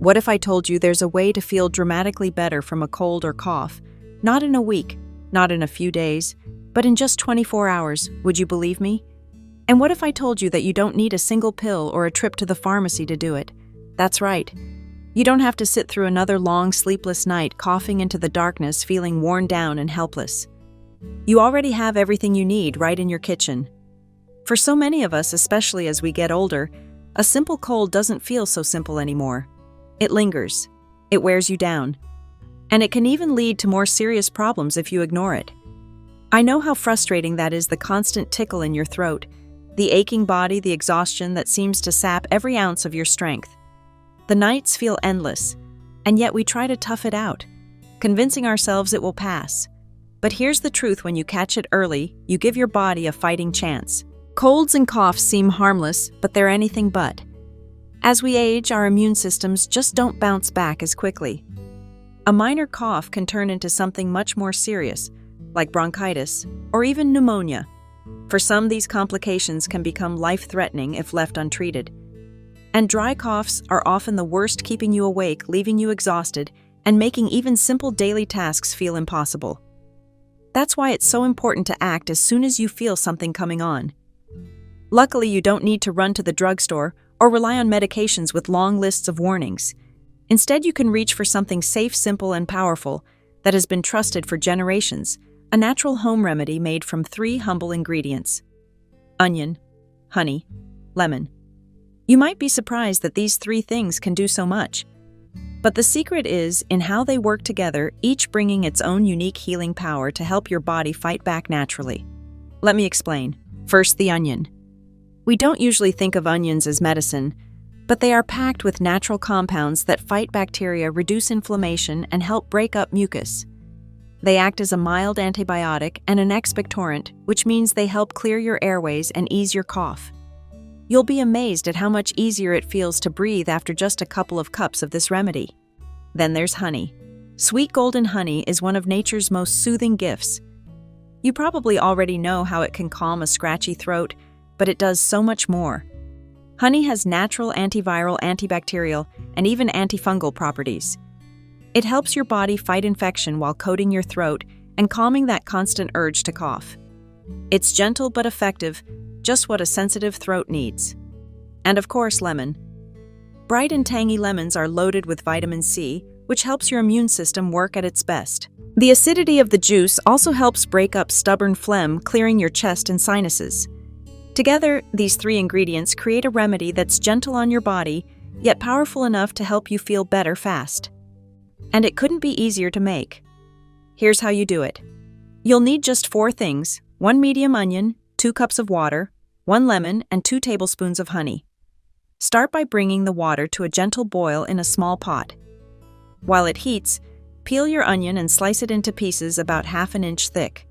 What if I told you there's a way to feel dramatically better from a cold or cough? Not in a week, not in a few days, but in just 24 hours, would you believe me? And what if I told you that you don't need a single pill or a trip to the pharmacy to do it? That's right. You don't have to sit through another long, sleepless night coughing into the darkness, feeling worn down and helpless. You already have everything you need right in your kitchen. For so many of us, especially as we get older, a simple cold doesn't feel so simple anymore. It lingers. It wears you down. And it can even lead to more serious problems if you ignore it. I know how frustrating that is, the constant tickle in your throat, the aching body, the exhaustion that seems to sap every ounce of your strength. The nights feel endless, and yet we try to tough it out, convincing ourselves it will pass. But here's the truth: when you catch it early, you give your body a fighting chance. Colds and coughs seem harmless, but they're anything but. As we age, our immune systems just don't bounce back as quickly. A minor cough can turn into something much more serious, like bronchitis or even pneumonia. For some, these complications can become life-threatening if left untreated. And dry coughs are often the worst, keeping you awake, leaving you exhausted, and making even simple daily tasks feel impossible. That's why it's so important to act as soon as you feel something coming on. Luckily, you don't need to run to the drugstore or rely on medications with long lists of warnings. Instead, you can reach for something safe, simple, and powerful that has been trusted for generations: a natural home remedy made from 3 humble ingredients: onion, honey, lemon. You might be surprised that these 3 things can do so much. But the secret is in how they work together, each bringing its own unique healing power to help your body fight back naturally. Let me explain. First, the onion. We don't usually think of onions as medicine, but they are packed with natural compounds that fight bacteria, reduce inflammation, and help break up mucus. They act as a mild antibiotic and an expectorant, which means they help clear your airways and ease your cough. You'll be amazed at how much easier it feels to breathe after just a couple of cups of this remedy. Then there's honey. Sweet golden honey is one of nature's most soothing gifts. You probably already know how it can calm a scratchy throat, but it does so much more. Honey has natural antiviral, antibacterial, and even antifungal properties. It helps your body fight infection while coating your throat and calming that constant urge to cough. It's gentle but effective, just what a sensitive throat needs. And of course, lemon. Bright and tangy lemons are loaded with vitamin C, which helps your immune system work at its best. The acidity of the juice also helps break up stubborn phlegm, clearing your chest and sinuses. Together, these 3 ingredients create a remedy that's gentle on your body, yet powerful enough to help you feel better fast. And it couldn't be easier to make. Here's how you do it. You'll need just 4 things: 1 medium onion, 2 cups of water, 1 lemon, and 2 tablespoons of honey. Start by bringing the water to a gentle boil in a small pot. While it heats, peel your onion and slice it into pieces about ½ inch thick.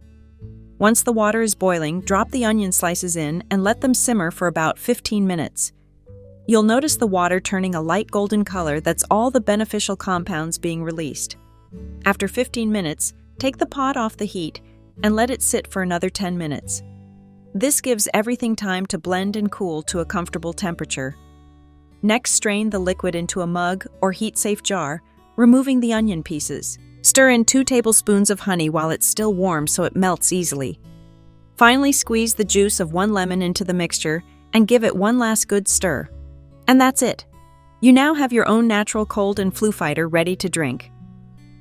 Once the water is boiling, drop the onion slices in and let them simmer for about 15 minutes. You'll notice the water turning a light golden color. That's all the beneficial compounds being released. After 15 minutes, take the pot off the heat and let it sit for another 10 minutes. This gives everything time to blend and cool to a comfortable temperature. Next, strain the liquid into a mug or heat-safe jar, removing the onion pieces. Stir in 2 tablespoons of honey while it's still warm so it melts easily. Finally, squeeze the juice of 1 lemon into the mixture and give it one last good stir. And that's it. You now have your own natural cold and flu fighter ready to drink.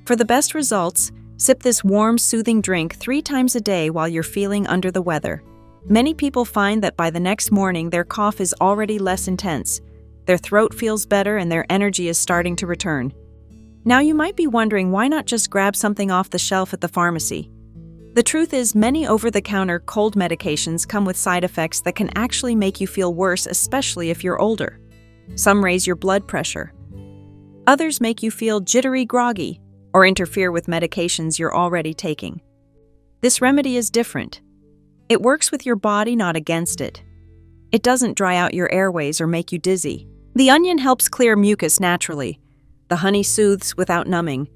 For the best results, sip this warm, soothing drink 3 times a day while you're feeling under the weather. Many people find that by the next morning their cough is already less intense, their throat feels better, and their energy is starting to return. Now you might be wondering, why not just grab something off the shelf at the pharmacy? The truth is, many over-the-counter cold medications come with side effects that can actually make you feel worse, especially if you're older. Some raise your blood pressure. Others make you feel jittery, groggy, or interfere with medications you're already taking. This remedy is different. It works with your body, not against it. It doesn't dry out your airways or make you dizzy. The onion helps clear mucus naturally. The honey soothes without numbing,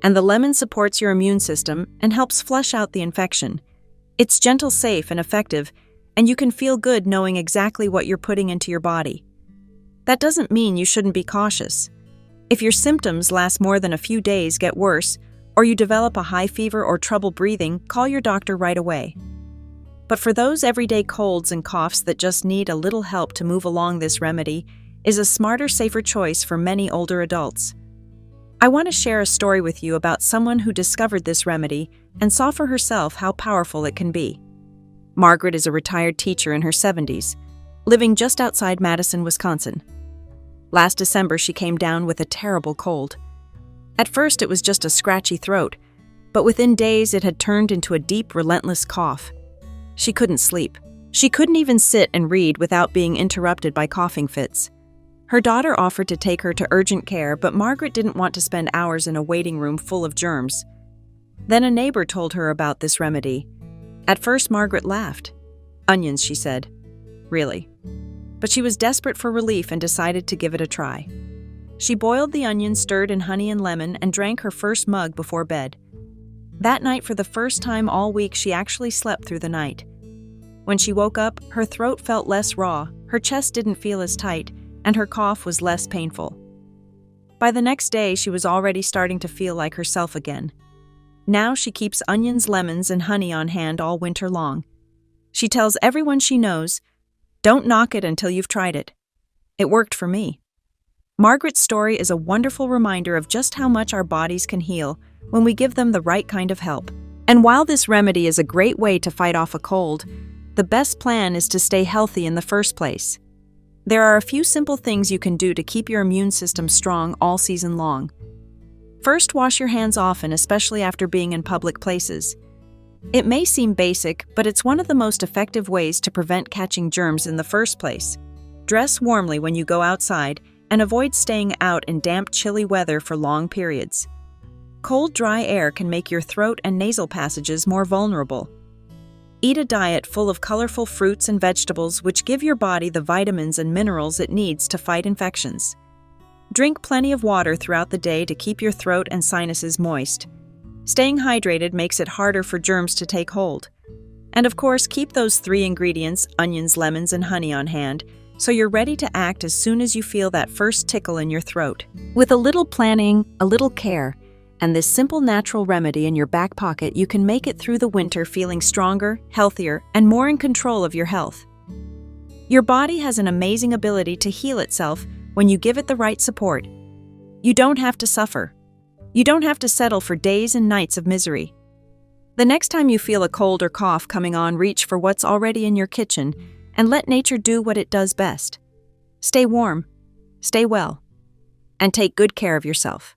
and the lemon supports your immune system and helps flush out the infection. It's gentle, safe, and effective, and you can feel good knowing exactly what you're putting into your body. That doesn't mean you shouldn't be cautious. If your symptoms last more than a few days, get worse, or you develop a high fever or trouble breathing, call your doctor right away. But for those everyday colds and coughs that just need a little help to move along, this remedy is a smarter, safer choice for many older adults. I want to share a story with you about someone who discovered this remedy and saw for herself how powerful it can be. Margaret is a retired teacher in her 70s, living just outside Madison, Wisconsin. Last December, she came down with a terrible cold. At first, it was just a scratchy throat, but within days it had turned into a deep, relentless cough. She couldn't sleep. She couldn't even sit and read without being interrupted by coughing fits. Her daughter offered to take her to urgent care, but Margaret didn't want to spend hours in a waiting room full of germs. Then a neighbor told her about this remedy. At first, Margaret laughed. "Onions," she said. "Really?" But she was desperate for relief and decided to give it a try. She boiled the onions, stirred in honey and lemon, and drank her first mug before bed. That night, for the first time all week, she actually slept through the night. When she woke up, her throat felt less raw, her chest didn't feel as tight, and her cough was less painful. By the next day, she was already starting to feel like herself again. Now she keeps onions, lemons, and honey on hand all winter long. She tells everyone she knows, "Don't knock it until you've tried it." It worked for me. Margaret's story is a wonderful reminder of just how much our bodies can heal when we give them the right kind of help. And while this remedy is a great way to fight off a cold, the best plan is to stay healthy in the first place. There are a few simple things you can do to keep your immune system strong all season long. First, wash your hands often, especially after being in public places. It may seem basic, but it's one of the most effective ways to prevent catching germs in the first place. Dress warmly when you go outside and avoid staying out in damp, chilly weather for long periods. Cold, dry air can make your throat and nasal passages more vulnerable. Eat a diet full of colorful fruits and vegetables which give your body the vitamins and minerals it needs to fight infections. Drink plenty of water throughout the day to keep your throat and sinuses moist. Staying hydrated makes it harder for germs to take hold. And of course, keep those 3 ingredients, onions, lemons, and honey, on hand, so you're ready to act as soon as you feel that first tickle in your throat. With a little planning, a little care, and this simple natural remedy in your back pocket, you can make it through the winter feeling stronger, healthier, and more in control of your health. Your body has an amazing ability to heal itself when you give it the right support. You don't have to suffer. You don't have to settle for days and nights of misery. The next time you feel a cold or cough coming on, reach for what's already in your kitchen and let nature do what it does best. Stay warm, stay well, and take good care of yourself.